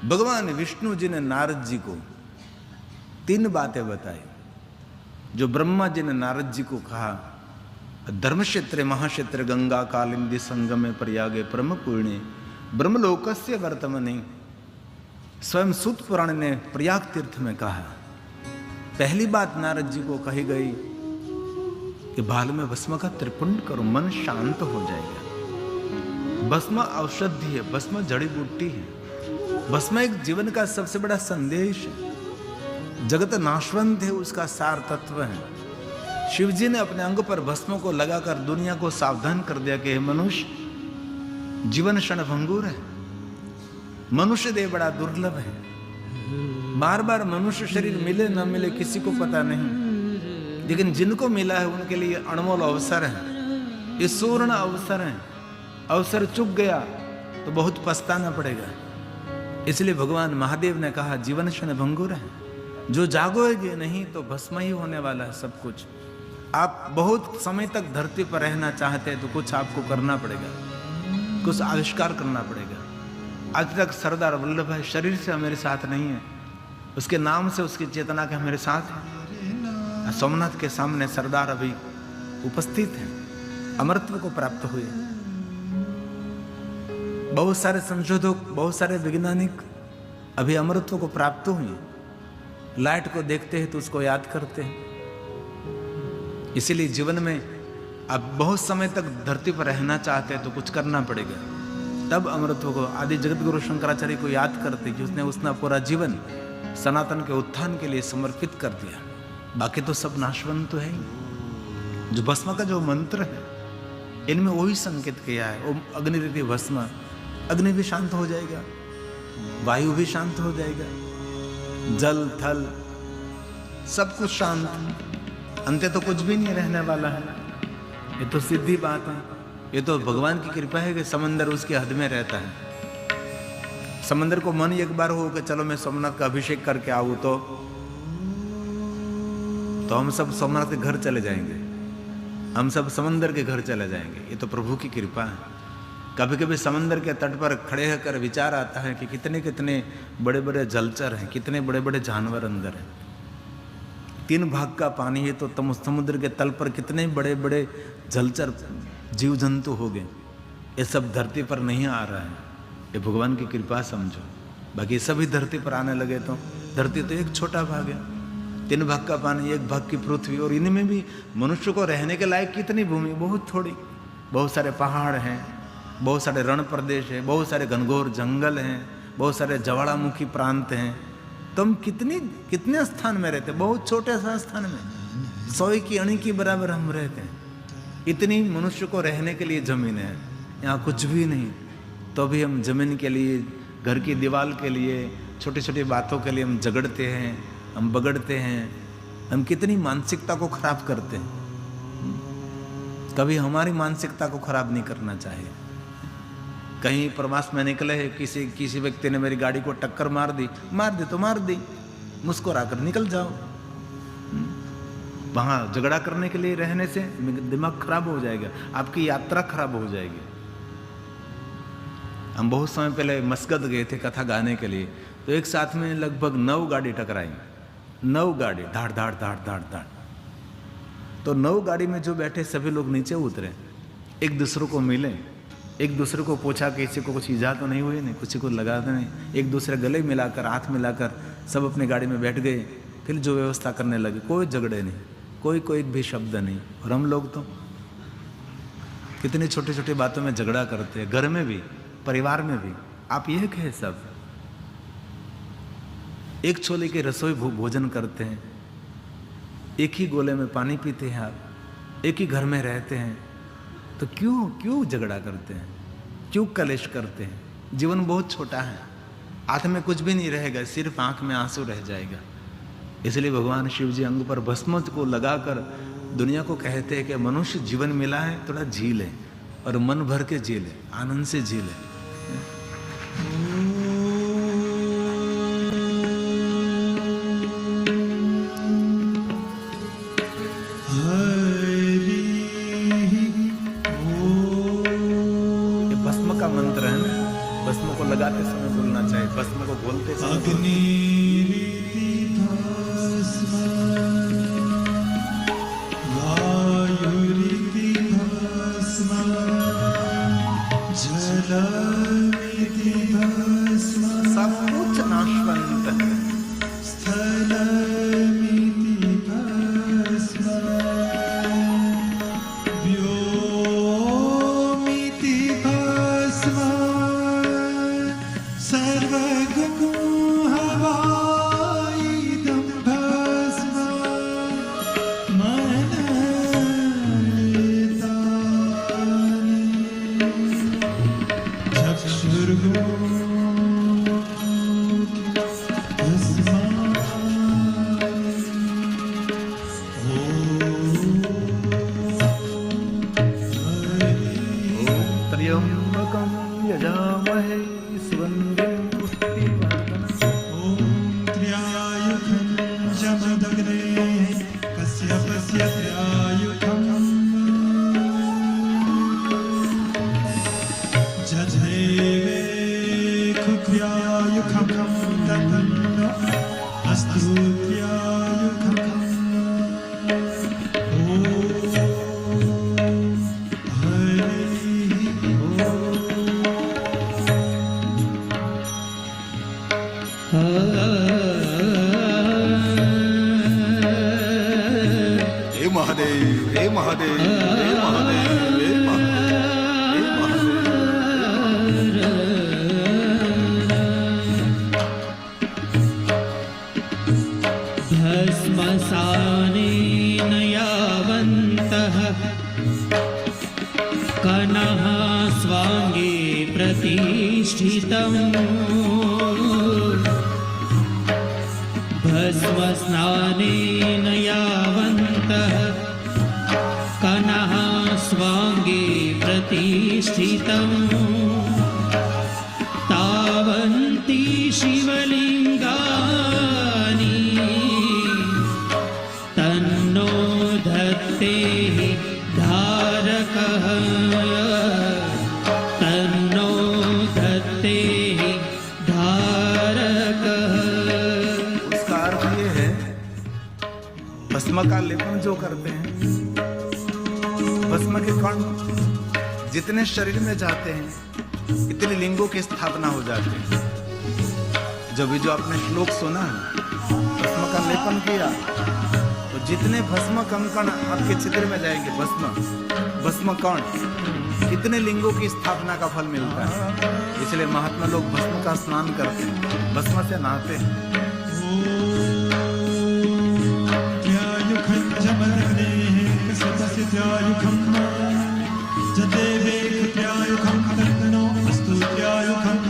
भगवान विष्णु जी ने नारद जी को 3 बातें बताई जो ब्रह्मा जी ने नारद जी को कहा, धर्म क्षेत्र महाक्षेत्र गंगा कालिंदी संगमे प्रयागे परम पुण्य ब्रह्मलोकस्य वर्तमने। स्वयं सूत पुराण ने प्रयाग तीर्थ में कहा। पहली बात नारद जी को कही गई कि बाल में भस्म का त्रिपुंड करो, मन शांत हो जाएगा। भस्म औषधि है, भस्म जड़ी बूटी है, भस्म एक जीवन का सबसे बड़ा संदेश है, जगत नाशवंत है, उसका सार तत्व है। शिव जी ने अपने अंग पर भस्म को लगाकर दुनिया को सावधान कर दिया कि मनुष्य, जीवन क्षणभंगुर है, मनुष्य देह बड़ा दुर्लभ है, बार बार मनुष्य शरीर मिले न मिले किसी को पता नहीं, लेकिन जिनको मिला है उनके लिए अनमोल अवसर है, ये सुवर्ण अवसर है। अवसर चूक गया तो बहुत पछताना पड़ेगा। इसलिए भगवान महादेव ने कहा जीवन क्षणभंगुर है, जो जागोगे नहीं तो भस्म ही होने वाला है सब कुछ। आप बहुत समय तक धरती पर रहना चाहते हैं तो कुछ आपको करना पड़ेगा, कुछ आविष्कार करना पड़ेगा। आज तक सरदार वल्लभ भाई शरीर से हमारे साथ नहीं है, उसके नाम से उसकी चेतना के हमारे साथ है। सोमनाथ के सामने सरदार अभी उपस्थित है, अमरत्व को प्राप्त हुए। बहुत सारे संशोधक, बहुत सारे वैज्ञानिक अभी अमरत्व को प्राप्त हुए। लाइट को देखते हैं तो उसको याद करते हैं। इसीलिए जीवन में आप बहुत समय तक धरती पर रहना चाहते हैं तो कुछ करना पड़ेगा, तब अमरत्व को आदि जगत गुरु शंकराचार्य को याद करते कि उसने उसका पूरा जीवन सनातन के उत्थान के लिए समर्पित कर दिया। बाकी तो सब नाशवंत तो है ही। जो भस्म का जो मंत्र है इनमें वही संकेत किया है, ओम अग्निरिति भस्म, अग्नि भी शांत हो जाएगा, वायु भी शांत हो जाएगा, जल थल सब कुछ शांत, अंत तो कुछ भी नहीं रहने वाला है। ये तो सीधी बात है, ये तो भगवान की कृपा है कि समंदर उसके हद में रहता है। समंदर को मन एक बार हो कि चलो मैं सोमनाथ का अभिषेक करके आऊं तो हम सब सोमनाथ के घर चले जाएंगे, हम सब समंदर के घर चले जाएंगे। ये तो प्रभु की कृपा है। कभी कभी समंदर के तट पर खड़े होकर विचार आता है कि कितने कितने बड़े बड़े जलचर हैं, कितने बड़े बड़े जानवर अंदर हैं। 3 भाग का पानी है तो समुद्र के तल पर कितने बड़े बड़े जलचर जीव जंतु हो गए। ये सब धरती पर नहीं आ रहा है, ये भगवान की कृपा समझो। बाकी सभी धरती पर आने लगे तो धरती तो एक छोटा भाग है, 3 भाग का पानी, 1 भाग की पृथ्वी, और इनमें भी मनुष्य को रहने के लायक कितनी भूमि, बहुत थोड़ी। बहुत सारे पहाड़ हैं, बहुत सारे रण प्रदेश है, बहुत सारे घनघोर जंगल हैं, बहुत सारे ज्वालामुखी प्रांत हैं। तो हम कितने स्थान में रहते हैं, बहुत छोटे सा स्थान में, 100 की अणी की बराबर हम रहते हैं। इतनी मनुष्य को रहने के लिए जमीन है, यहाँ कुछ भी नहीं, तो भी हम जमीन के लिए, घर की दीवार के लिए, छोटी छोटी बातों के लिए हम झगड़ते हैं, हम बगड़ते हैं। हम कितनी मानसिकता को खराब करते हैं। कभी हमारी मानसिकता को खराब नहीं करना चाहिए। कहीं प्रवास में निकले हैं, किसी व्यक्ति ने मेरी गाड़ी को टक्कर मार दी तो मार दी, मुस्कुरा कर निकल जाओ। वहां झगड़ा करने के लिए रहने से दिमाग खराब हो जाएगा, आपकी यात्रा खराब हो जाएगी। हम बहुत समय पहले मस्कत गए थे कथा गाने के लिए, तो एक साथ में लगभग 9 गाड़ी टकराई, 9 गाड़ी, धाड़ धाड़ धाड़ धाड़ धाड़। तो 9 गाड़ी में जो बैठे सभी लोग नीचे उतरे, एक दूसरे को मिले, एक दूसरे को पूछा कि किसी को कुछ ईजा तो नहीं हुई, नहीं किसी को लगा तो नहीं, एक दूसरे गले मिलाकर, हाथ मिलाकर सब अपनी गाड़ी में बैठ गए। फिर जो व्यवस्था करने लगे, कोई झगड़े नहीं, कोई भी शब्द नहीं। और हम लोग तो कितनी छोटी छोटी बातों में झगड़ा करते हैं, घर में भी, परिवार में भी। आप ये कहे सब एक छोले की रसोई भोजन करते हैं, एक ही गोले में पानी पीते हैं, आप एक ही घर में रहते हैं, तो क्यों झगड़ा करते हैं, क्यों कलेश करते हैं? जीवन बहुत छोटा है, हाथ में कुछ भी नहीं रहेगा, सिर्फ आंख में आंसू रह जाएगा। इसलिए भगवान शिव जी अंग पर भस्म को लगाकर दुनिया को कहते हैं कि मनुष्य जीवन मिला है, थोड़ा जी ले और मन भर के जी ले, आनंद से जी ले। लगाते समय बोलना चाहिए, भस्म को बोलते चलो। अग्निरिति भस्म वायुरिति भस्म जलमिति भस्म सब कुछ नाशवंत है। स्थलमिति भस्म व्योमिति भस्म सर्वगुणो हवायुधं भस्म मनयितानि त्र्यंबकं यजामहे सुगन्धिं पुष्टिवर्धनम्। ॐ त्र्यायुधं जमदग्ने कश्यपस्य त्र्यायुधम् जधेवे खुक्र्यायुधं तपन्नो अस्तु त्र्यायुधम् हे महादेव, हे महादेव, हे महादेव, हे महादेव, हे महादेव। भस्मसानेन यावन्तः कनः स्वाङ्गे प्रतिष्ठितम् भस्मस्नानेन यावन्तः कनः स्वाङ्गे प्रतिष्ठितम् तावन्ति शिवलिङ्गानि तन्नो धत्ते धारकः तन्नो धत्ते धारकः। उसका अर्थ ये है, भस्म का लेपन जो करते हैं, भस्म के कण जितने शरीर में जाते हैं इतने लिंगों की स्थापना हो जाती है। जब भी जो आपने श्लोक सुना है, भस्म का लेपन किया तो जितने भस्म कंकण आपके छिद्र में जाएंगे, भस्म कण, कितने लिंगों की स्थापना का फल मिलता है। इसलिए महात्मा लोग भस्म का स्नान करते हैं, भस्म से नहाते हैं। त्र्यायुखं जमदग्ने कश्यपस्य त्र्यायुखं जदेवे त्र्यायुखं तन्नो अस्तु त्र्यायुखम्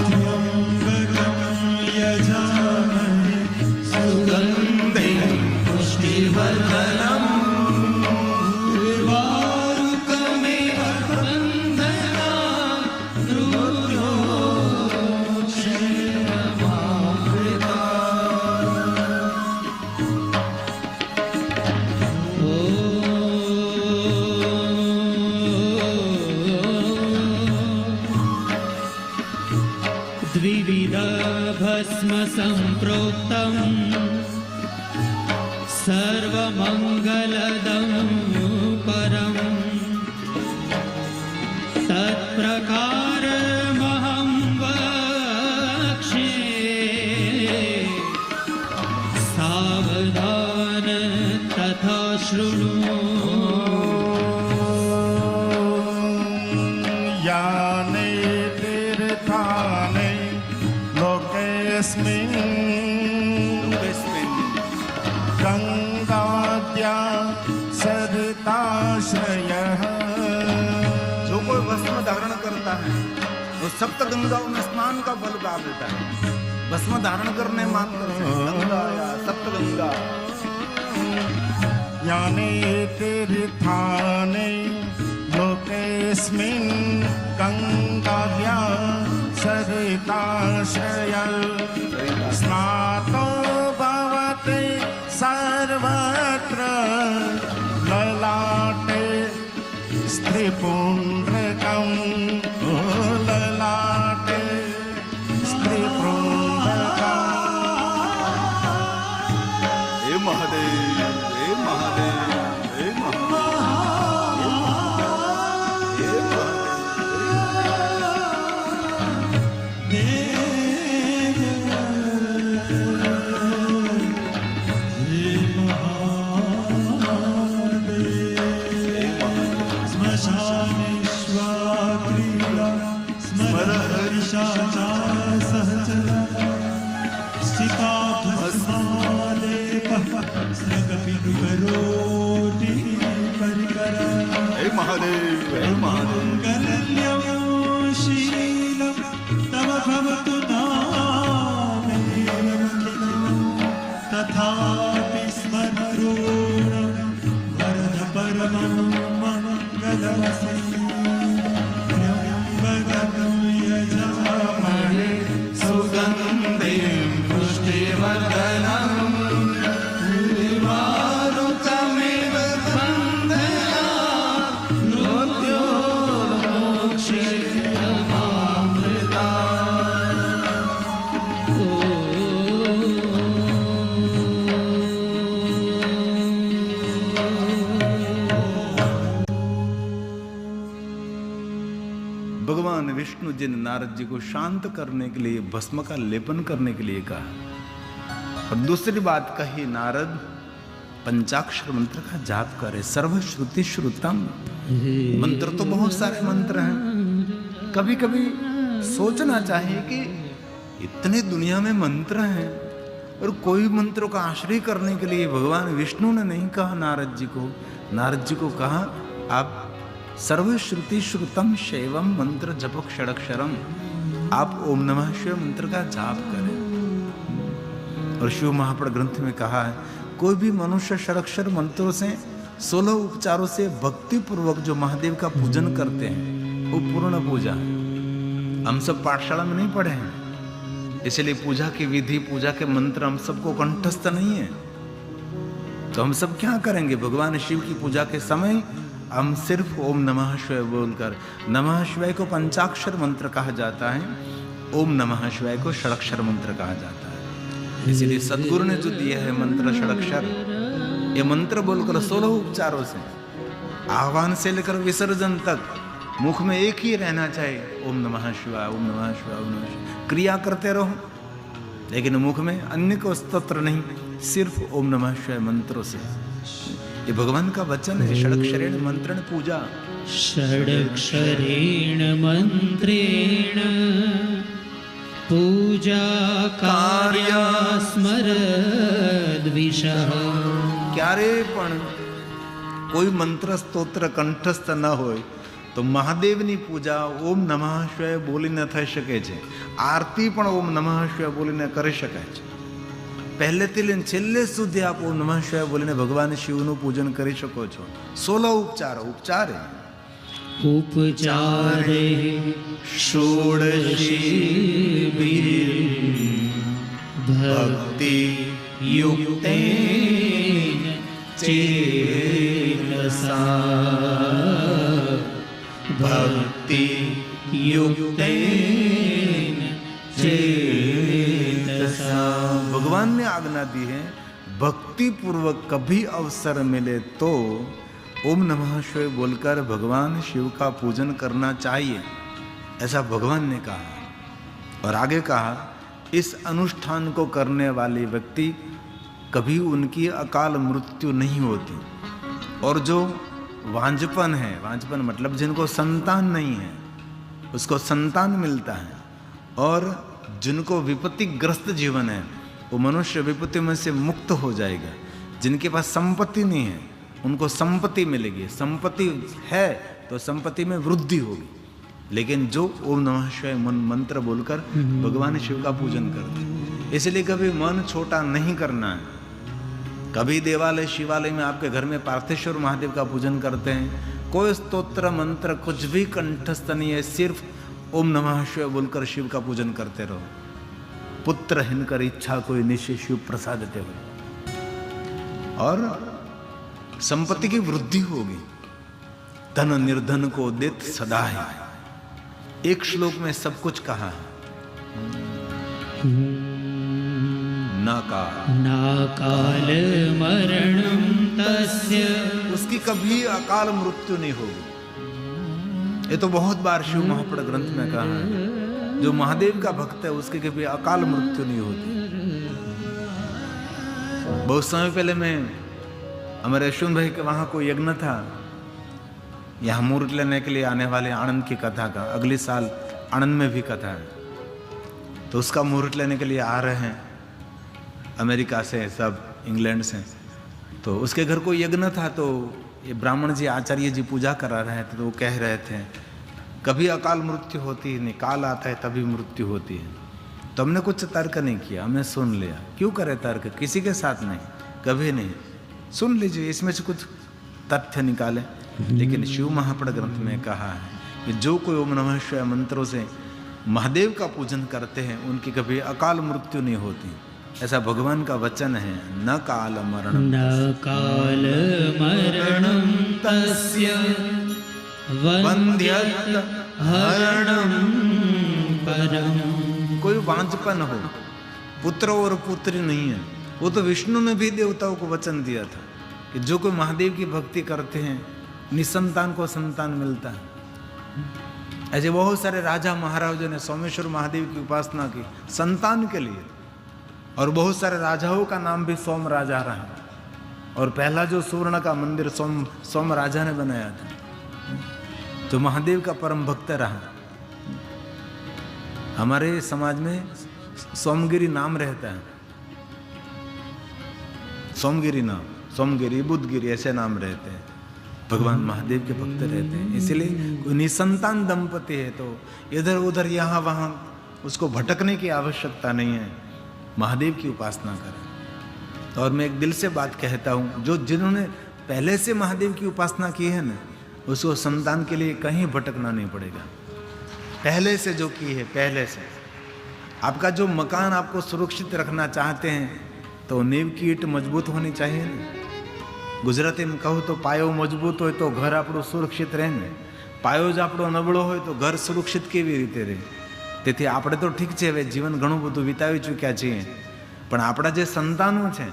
त्र्यंबकं यजामहे सुगन्धिं पुष्टिवर्धनम् उर्वारुकमेव बन्धनात् मृत्यो द्विविध भस्म सम्प्रोक्तम् सर्वमङ्गलदं परम् तत्प्रकारमहं वक्ष्ये सावधान तथा शृणु। याने तीर्थानि लोकेऽस्मिन् गङ्गाद्या सरिताश्रयः। जो कोई भस्म धारण करता है वो सप्त गंगाओं में स्नान का फल प्राप्त होता है। भस्म धारण करने मात्र से गंगा या सप्त गंगा। यानि तीर्थानि लोकेऽस्मिन् गङ्गाद्या सरिताश्रयः। स्नातो भवति सर्वत्र लला स्त्रीपुण्ड्रकं ललाटे स्त्रीपुण्ड्रकम्। हे महादेव, हे महादेव, हे महादेव, हे महादेव, हे महादेव। शीलं तव भवतु तथापि स्मरणं वरद परमं मङ्गलमसं यजामहे सुगन्धिं पुष्टिवर्धनम् मारुतमिव वन्दयामि मृत्योर्मोक्षितमामृता। भगवान विष्णु जी ने नारद जी को शांत करने के लिए भस्म का लेपन करने के लिए कहा। और दूसरी बात कही, नारद पंचाक्षर मंत्र का जाप करे। सर्वश्रुति श्रुतम। मंत्र तो बहुत सारे मंत्र हैं। कभी कभी सोचना चाहिए कि इतने दुनिया में मंत्र हैं और कोई मंत्रों का आश्रय करने के लिए भगवान विष्णु ने नहीं कहा नारद जी को। नारद जी को कहा आप सर्वश्रुति श्रुतम शैवम मंत्र जपो षडक्षरम। आप ओम नमः शिवाय मंत्र का जाप करें। और शिव महापुराण ग्रंथ में कहा है कोई भी मनुष्य षडक्षर मंत्रों से 16 उपचारों से भक्ति पूर्वक जो महादेव का पूजन करते हैं वो पूर्ण पूजा है। हम सब पाठशाला में नहीं पढ़े हैं, इसलिए पूजा की विधि पूजा के मंत्र हम सबको कंठस्थ नहीं है। तो हम सब क्या करेंगे? भगवान शिव की पूजा के समय हम सिर्फ ओम नमः शिवाय बोलकर, नमः शिवाय को पंचाक्षर मंत्र कहा जाता है, ओम नमः शिवाय को षडक्षर मंत्र कहा जाता है। इसीलिए सद्गुरु ने जो दिया है मंत्र षडक्षर, ये मंत्र बोलकर 16 उपचारों से आह्वान से लेकर विसर्जन तक मुख में एक ही रहना चाहिए, ओम नमः शिवाय, ओम नमः शिवाय, ओम नमः शिवाय। क्रिया करते रहो लेकिन मुख में अन्य को स्तोत्र नहीं, सिर्फ ओम नमः शिवाय मंत्रों से। ये भगवान का वचन है। षडक्षरेण मंत्रेण पूजा। षडक्षरेण मंत्रेण पूजा कार्य स्मरद्विषः। क्यारे पण कोई मंत्र स्तोत्र कंठस्थ न होय तो મહાદેવની પૂજા ઓમ નમઃ શિવાય બોલીને થઈ શકે છે। આરતી પણ ઓમ નમઃ શિવાય બોલીને કરી શકાય છે। પહેલેથી લઈને છેલ્લે સુધી આપ ઓમ નમઃ શિવાય બોલીને ભગવાન શિવનું પૂજન કરી શકો છો। 16 ઉપચારે उपचारे षोडशी भक्ति युक्तेन चेतसा भक्ति युक्तेन चेतसा। भगवान ने आज्ञा दी है भक्ति पूर्वक कभी अवसर मिले तो ओम नमः शिवाय बोलकर भगवान शिव का पूजन करना चाहिए, ऐसा भगवान ने कहा। और आगे कहा इस अनुष्ठान को करने वाले व्यक्ति कभी उनकी अकाल मृत्यु नहीं होती। और जो वांझपन है, वांझपन मतलब जिनको संतान नहीं है उसको संतान मिलता है। और जिनको विपत्तिग्रस्त जीवन है वो मनुष्य विपत्ति में से मुक्त हो जाएगा। जिनके पास संपत्ति नहीं है उनको संपत्ति मिलेगी। संपत्ति है तो संपत्ति में वृद्धि होगी। लेकिन जो ओम नमः शिवाय मंत्र बोलकर भगवान शिव का पूजन करते हैं, इसलिए कभी मन छोटा नहीं करना है। कभी देवालय शिवालय में आपके घर में पार्थेश्वर महादेव का पूजन करते हैं, कोई स्तोत्र मंत्र कुछ भी कंठस्थ नहीं है, सिर्फ ओम नमः शिवाय बोलकर शिव का पूजन करते रहो। पुत्र हिनकर इच्छा कोई निश्चय शिव प्रसादते हो और संपत्ति की वृद्धि होगी। धन निर्धन को देत सदा है। एक श्लोक में सब कुछ कहा है। न काल मरणं तस्य, उसकी कभी अकाल मृत्यु नहीं होगी। ये तो बहुत बार शिव महापुराण ग्रंथ में कहा है, जो महादेव का भक्त है उसकी कभी अकाल मृत्यु नहीं होती। बहुत समय पहले मैं हमारे यशवंत भाई के वहां कोई यज्ञ था, यहाँ मुहूर्त लेने के लिए आने वाले आनंद की कथा का, अगले साल आनंद में भी कथा है, तो उसका मुहूर्त लेने के लिए आ रहे हैं अमेरिका से, सब इंग्लैंड से। तो उसके घर कोई यज्ञ था, तो ये ब्राह्मण जी आचार्य जी पूजा करा रहे थे, तो वो कह रहे थे कभी अकाल मृत्यु होती है नहीं, काल आता है तभी मृत्यु होती है। तो हमने कुछ तर्क नहीं किया, हमने सुन लिया। क्यों करे तर्क, किसी के साथ नहीं, कभी नहीं। सुन लीजिए, इसमें से कुछ तथ्य निकाले। लेकिन शिव महापुराण ग्रंथ में कहा है कि जो कोई ओम नमः शिवाय मंत्रों से महादेव का पूजन करते हैं उनकी कभी अकाल मृत्यु नहीं होती। ऐसा भगवान का वचन है। न काल मरणं न काल मरणं तस्य वन्द्यत् हरणं परम। कोई वांझपन हो, पुत्र और पुत्री नहीं है। वो तो विष्णु ने भी देवताओं को वचन दिया था कि जो कोई महादेव की भक्ति करते हैं निसंतान को संतान मिलता है। ऐसे बहुत सारे राजा महाराजों ने सोमेश्वर महादेव की उपासना की संतान के लिए, और बहुत सारे राजाओं का नाम भी सोम राजा रहा। और पहला जो स्वर्ण का मंदिर सोम राजा ने बनाया था, जो महादेव का परम भक्त रहा। हमारे समाज में सोमगिरी नाम रहता है, सोमगिरी नाम, सोमगिरी बुद्धगिरी ऐसे नाम रहते हैं। भगवान महादेव के भक्त रहते हैं। इसलिए कोई निसंतान दंपति है तो इधर उधर यहाँ वहाँ उसको भटकने की आवश्यकता नहीं है, महादेव की उपासना करें। और मैं एक दिल से बात कहता हूँ, जो जिन्होंने पहले से महादेव की उपासना की है ना, उसको संतान के लिए कहीं भटकना नहीं पड़ेगा। पहले से जो की है, पहले से आपका जो मकान आपको सुरक्षित रखना चाहते हैं तो नींव की ईंट मजबूत होनी चाहिए ना। गुजराती में कहूँ तो पायो मजबूत हो तो घर આપણું સુરક્ષિત રહે ને, પાયો જ આપણો નબળો હોય તો ઘર સુરક્ષિત કેવી રીતે રહે। તેથી આપણે તો ઠીક છે, હવે જીવન ઘણું બધું વિતાવી ચૂક્યા છીએ, પણ આપણા જે સંતાનો છે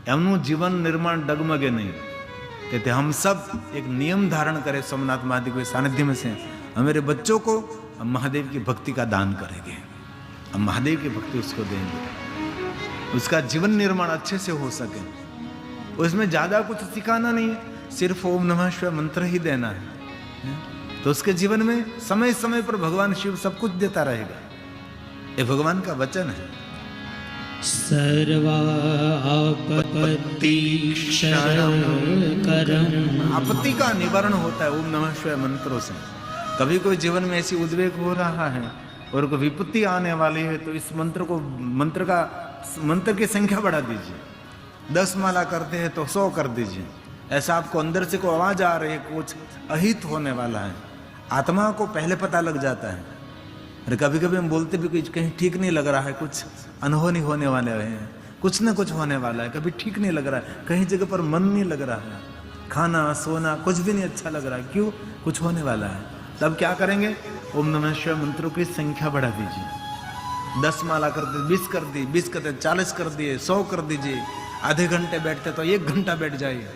એમનું જીવન निर्माण डगमगे नहीं। તેથી हम सब एक नियम धारण करें, सोमनाथ महादेव के सानिध्य में से हम मेरे बच्चों को हम महादेव की भक्ति का दान करेंगे, हम महादेव की भक्ति उसको देंगे, उसका जीवन निर्माण अच्छे से हो सके। उसमें ज़्यादा कुछ सिखाना नहीं है, सिर्फ ओम नमः शिवाय मंत्र ही देना है, तो उसके जीवन में समय समय पर भगवान शिव सब कुछ देता रहेगा। ये भगवान का वचन है। सर्वा आपत्ति करम। आपत्ति का निवारण होता है ओम नमः शिवाय मंत्रों से। कभी कोई जीवन में ऐसी उद्वेग हो रहा है और कोई विपत्ति आने वाली है तो इस मंत्र की संख्या बढ़ा दीजिए। 10 माला करते हैं तो 100 कर दीजिए। ऐसा आपको अंदर से कोई आवाज आ रही है, कुछ अहित होने वाला है, आत्मा को पहले पता लग जाता है। अरे कभी कभी हम बोलते भी कुछ कहीं ठीक नहीं लग रहा है, कुछ अनहोनी होने वाले हैं, कुछ ना कुछ होने वाला है, कभी ठीक नहीं लग रहा है, कहीं जगह पर मन नहीं लग रहा है, खाना सोना कुछ भी नहीं अच्छा लग रहा है, क्यों, कुछ होने वाला है। तब क्या करेंगे, ओम नमः शिवाय मंत्रों की संख्या बढ़ा दीजिए। 10 माला कर दी, 20 कर दी, 20 करते 40 कर दिए, 100 कर दीजिए। आधे घंटे बैठते तो 1 घंटा बैठ जाइए।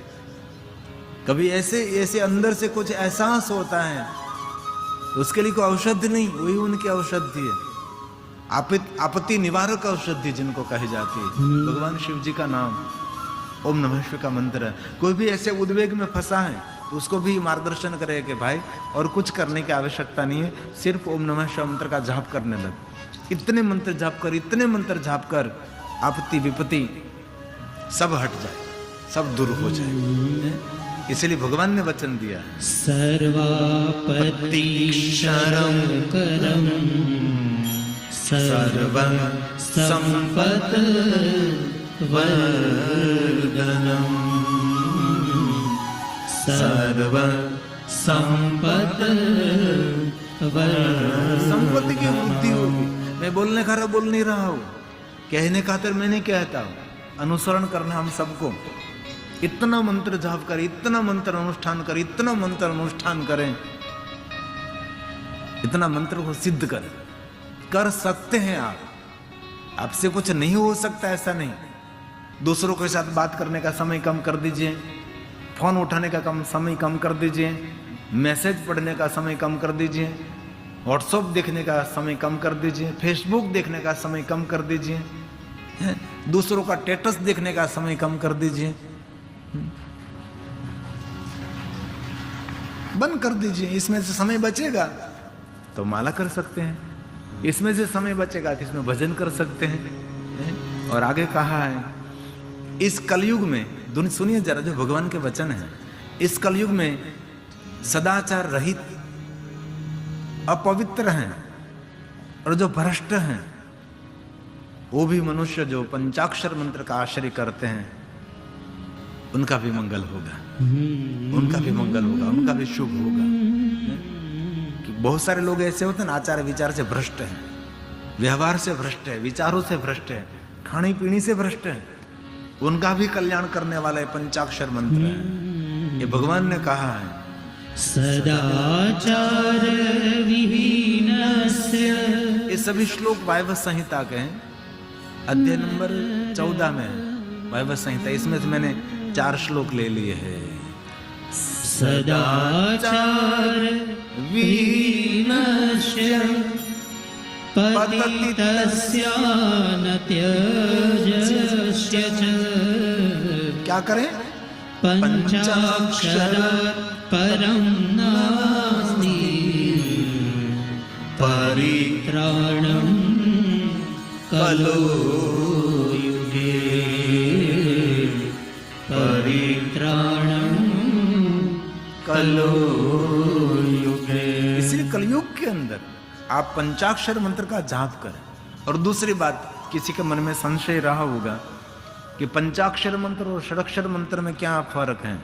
कभी ऐसे अंदर से कुछ एहसास होता है तो उसके लिए कोई औषधि नहीं, वही उनकी औषधि है। आपत्ति निवारक औषधि जिनको कही जाती है, भगवान शिव जी का नाम ओम नमः शिवाय का मंत्र है। कोई भी ऐसे उद्वेग में फंसा है तो उसको भी मार्गदर्शन करे कि भाई और कुछ करने की आवश्यकता नहीं है, सिर्फ ओम नमः शिवाय मंत्र का जाप करने लग। इतने मंत्र जाप कर, इतने मंत्र जाप कर, आपत्ति विपत्ति सब हट जाए, सब दूर हो जाए। इसलिए भगवान ने वचन दिया, सर्वापत्ति शरम करम सर्व संपत वर्धनम सर्व संपत वर्धनम। संपत्ति की वृद्धि होगी। मैं बोलने का बोल नहीं रहा हूँ, कहने खातिर मैं नहीं कहता हूँ, अनुसरण करना हम सबको। इतना मंत्र जाप करें, इतना मंत्र अनुष्ठान करें, इतना मंत्र अनुष्ठान करें, इतना मंत्र को सिद्ध करें। कर सकते हैं आप, आपसे कुछ नहीं हो सकता ऐसा नहीं। दूसरों के साथ बात करने का समय कम कर दीजिए, फोन उठाने का समय कम कर दीजिए, मैसेज पढ़ने का समय कम कर दीजिए, व्हाट्सएप देखने का समय कम कर दीजिए, फेसबुक देखने का समय कम कर दीजिए, दूसरों का स्टेटस देखने का समय कम कर दीजिए, बंद कर दीजिए। इसमें से समय बचेगा तो माला कर सकते हैं, इसमें से समय बचेगा तो इसमें भजन कर सकते हैं। और आगे कहा है इस कलयुग में, सुनिए जरा जो भगवान के वचन है, इस कलयुग में सदाचार रहित अपवित्र हैं और जो भ्रष्ट हैं वो भी मनुष्य जो पंचाक्षर मंत्र का आश्रय करते हैं उनका भी मंगल होगा, उनका भी मंगल होगा, उनका भी शुभ होगा। कि बहुत सारे लोग ऐसे होते हैं ना, आचार विचार से भ्रष्ट हैं, व्यवहार से भ्रष्ट है, विचारों से भ्रष्ट है, खाने पीने से भ्रष्ट है, उनका भी कल्याण करने वाला है पंचाक्षर मंत्र है। ये भगवान ने कहा है सदाचार विहीनस्य। ये सभी श्लोक वैभव संहिता के हैं, अध्याय नंबर 14 में वैभव संहिता। इसमें से मैंने 4 श्लोक ले लिए हैं। सदाचार विहीनस्य पतितस्य न त्यजस्य च। क्या करें? पंचाक्षरात् परं नास्ति परित्राणं कलो युगे। परित्राणं कलो युगे। इसलिए कलयुग के अंदर आप पंचाक्षर मंत्र का जाप करें। और दूसरी बात, किसी के मन में संशय रहा होगा कि पंचाक्षर मंत्र और षडाक्षर मंत्र में क्या फर्क है,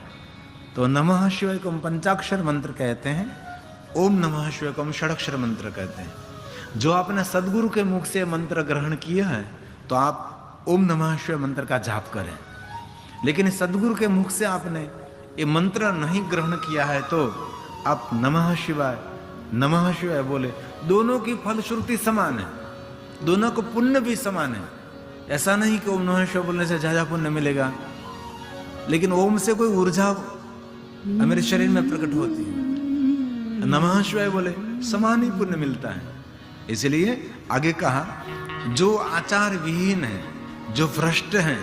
तो नमः शिवाय को हम पंचाक्षर मंत्र कहते हैं, ओम नमः शिवाय को हम षडाक्षर मंत्र कहते हैं। जो आपने सदगुरु के मुख से मंत्र ग्रहण किया है तो आप ओम नमः शिवाय मंत्र का जाप करें। लेकिन सदगुरु के मुख से आपने ये मंत्र नहीं ग्रहण किया है तो आप नमः शिवाय बोले। दोनों की फलश्रुति समान है, दोनों को पुण्य भी समान है। ऐसा नहीं कि ओम नमः शिवाय बोलने से ज्यादा पुण्य मिलेगा, लेकिन ओम से कोई ऊर्जा मेरे शरीर में प्रकट होती है। नमः शिवाय बोले समान ही पुण्य मिलता है। इसलिए आगे कहा जो आचार विहीन है, जो भ्रष्ट हैं,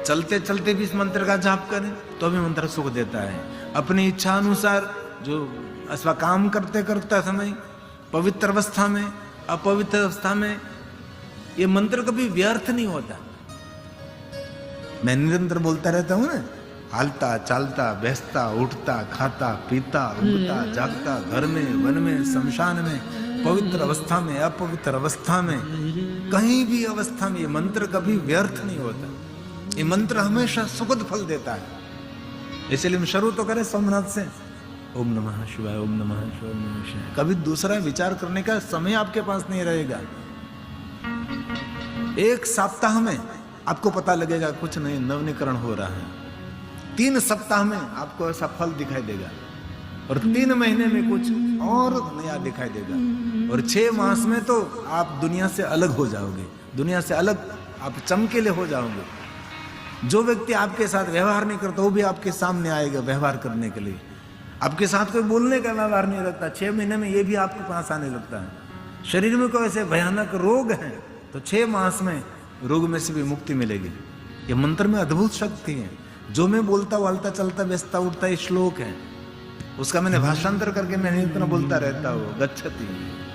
चलते चलते भी इस मंत्र का जाप करें तो भी मंत्र सुख देता है। अपनी इच्छा अनुसार जो अथवा काम करते करते समय पवित्र अवस्था में, अपवित्र अवस्था में, ये मंत्र कभी व्यर्थ नहीं होता। मैं निरंतर बोलता रहता हूं ना, हालता चालता बैसता उठता खाता पीता उगता जागता, घर में वन में शमशान में, पवित्र अवस्था में अपवित्र अवस्था में, कहीं भी अवस्था में ये मंत्र कभी व्यर्थ नहीं होता। ये मंत्र हमेशा सुखद फल देता है। इसलिए हम शुरू तो करें सोमनाथ से, ओम नमः शिवाय, ओम नमः शिवाय, ओम नमः शिवाय। कभी दूसरा विचार करने का समय आपके पास नहीं रहेगा। एक सप्ताह में आपको पता लगेगा कुछ नहीं नवनीकरण हो रहा है। 3 सप्ताह में आपको ऐसा फल दिखाई देगा, और 3 महीने में कुछ और नया दिखाई देगा, और 6 मास में तो आप दुनिया से अलग हो जाओगे, दुनिया से अलग आप चमकीले हो जाओगे। जो व्यक्ति आपके साथ व्यवहार नहीं करता वो भी आपके सामने आएगा व्यवहार करने के लिए। आपके साथ कोई बोलने का व्यवहार नहीं रखता, 6 महीने में ये भी आपके पास आने लगता है। शरीर में कोई ऐसे भयानक रोग है तो 6 मास में रोग में से भी मुक्ति मिलेगी। ये मंत्र में अद्भुत शक्ति है। जो मैं बोलता वालता चलता व्यस्ता उठता ये श्लोक है, उसका मैंने भाषांतर करके मैंने इतना बोलता रहता हूँ। गच्छति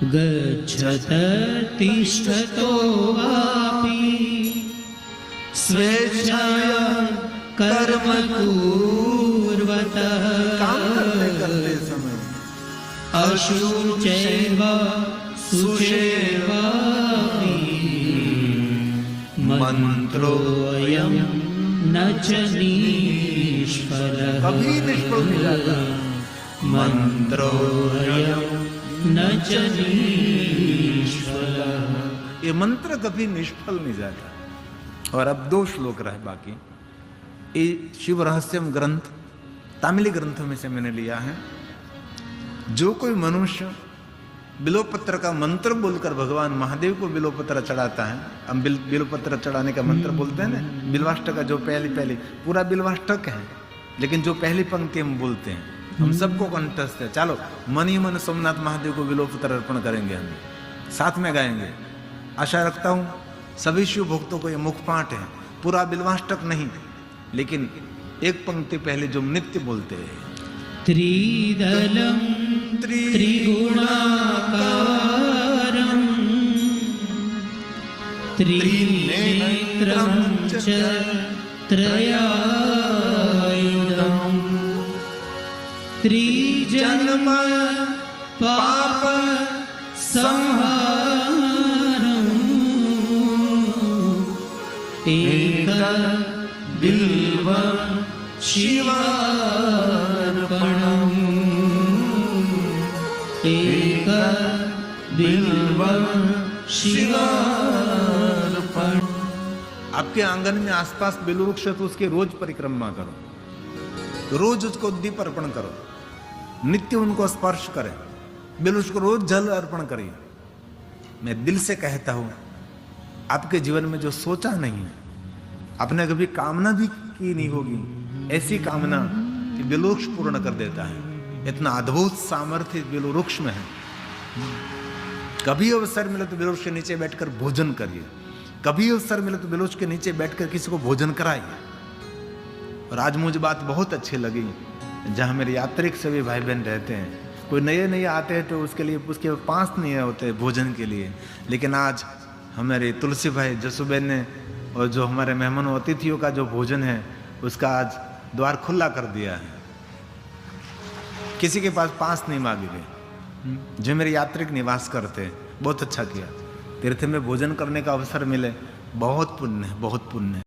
गच्छत तिष्ठतो वापि स्वेच्छया कर्म कुर्वतः। काम करते करते समय अशुचैव सुचैवापि मंत्रोऽयं न च निष्फलः। कभी निष्फल नहीं जाता। मंत्रोऽयं न च निष्फलः। ये मंत्र कभी निष्फल नहीं जाता। और अब 2 श्लोक रहे बाकी। ये शिव रहस्यम ग्रंथ तमिली ग्रंथों में से मैंने लिया है। जो कोई मनुष्य बिल्वपत्र का मंत्र बोलकर भगवान महादेव को बिल्वपत्र चढ़ाता है, हम बिल्वपत्र चढ़ाने का मंत्र बोलते हैं ना, बिल्वाष्टक का जो पहली पूरा बिल्वाष्टक है, लेकिन जो पहली पंक्ति हम बोलते हैं, हम सबको कंठस्थ है। चलो मन ही मन सोमनाथ महादेव को बिल्वपत्र अर्पण करेंगे, हम साथ में गाएंगे। आशा रखता हूं सभी शिव भक्तों को ये मुखपाठ है, पूरा बिल्वाष्टक नहीं, लेकिन एक पंक्ति पहले जो नित्य बोलते हैं। त्रिदलं त्रिगुणाकारं त्रिनेत्रं च त्रयायुधं त्रिजन्म पाप संहारम् एक बिल्वं शिवार्पणम् एक बिल्वं शिवार्पणम्। आपके आंगन में आसपास बिल्ववृक्ष है तो उसकी रोज परिक्रमा करो, रोज उसको दीप अर्पण करो, नित्य उनको स्पर्श करें, बिल्ववृक्ष को रोज जल अर्पण करिए। मैं दिल से कहता हूं आपके जीवन में जो सोचा नहीं है, आपने कभी कामना भी की नहीं होगी, ऐसी कामना कि बिल्ववृक्ष पूर्ण कर देता है। इतना अद्भुत सामर्थ्य बिल्ववृक्ष में है। कभी अवसर मिले तो बिल्ववृक्ष के नीचे बैठकर भोजन करिए, कभी अवसर मिले तो बिल्ववृक्ष के नीचे बैठकर किसी को भोजन कराइए। और आज मुझे बात बहुत अच्छी लगी, जहां मेरे यात्रिक सभी भाई बहन रहते हैं, कोई नए आते हैं तो उसके लिए उसके पास नहीं होते भोजन के लिए, लेकिन आज हमारे तुलसी भाई जसुबेन ने और जो हमारे मेहमानों अतिथियों का जो भोजन है उसका आज द्वार खुला कर दिया है। किसी के पास नहीं मांगे गए, जो मेरे यात्रिक निवास करते हैं, बहुत अच्छा किया। तीर्थ में भोजन करने का अवसर मिले, बहुत पुण्य है, बहुत पुण्य है।